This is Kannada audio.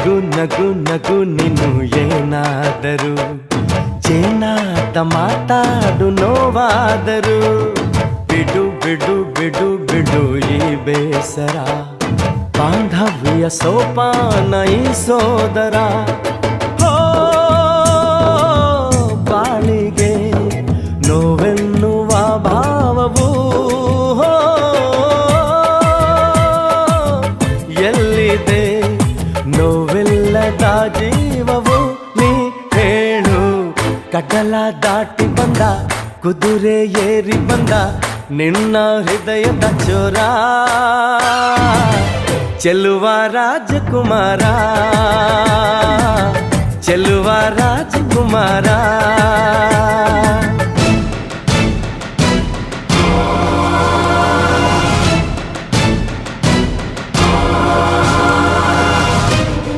ನಗು ನಗು ನಗು ನೀನು ಏನಾದರೂ ಚೇನಾಟ ಮಾತಾಡು ನೋವಾದರು ಬಿಡು ಬಿಡು ಬಿಡು ಬಿಡು ಈ ಬೇಸರ ಬಾಂಧವ್ಯ ಸೋಪಾನ ಈ ಸೋದರ ಹೋ ಬಾಳಿಗೆ ನೋವೆನ್ನುವ ಭಾವವು ಎಲ್ಲಿದೆ ನೋವಿಲ್ಲದ ಜೀವವು ನೀ ಹೇಳು ಕಡಲ ದಾಟಿ ಬಂದ ಕುದುರೆ ಏರಿ ಬಂದ ನಿನ್ನ ಹೃದಯದ ಚೋರ ಚೆಲುವ ರಾಜಕುಮಾರ ಚೆಲುವ ರಾಜಕುಮಾರ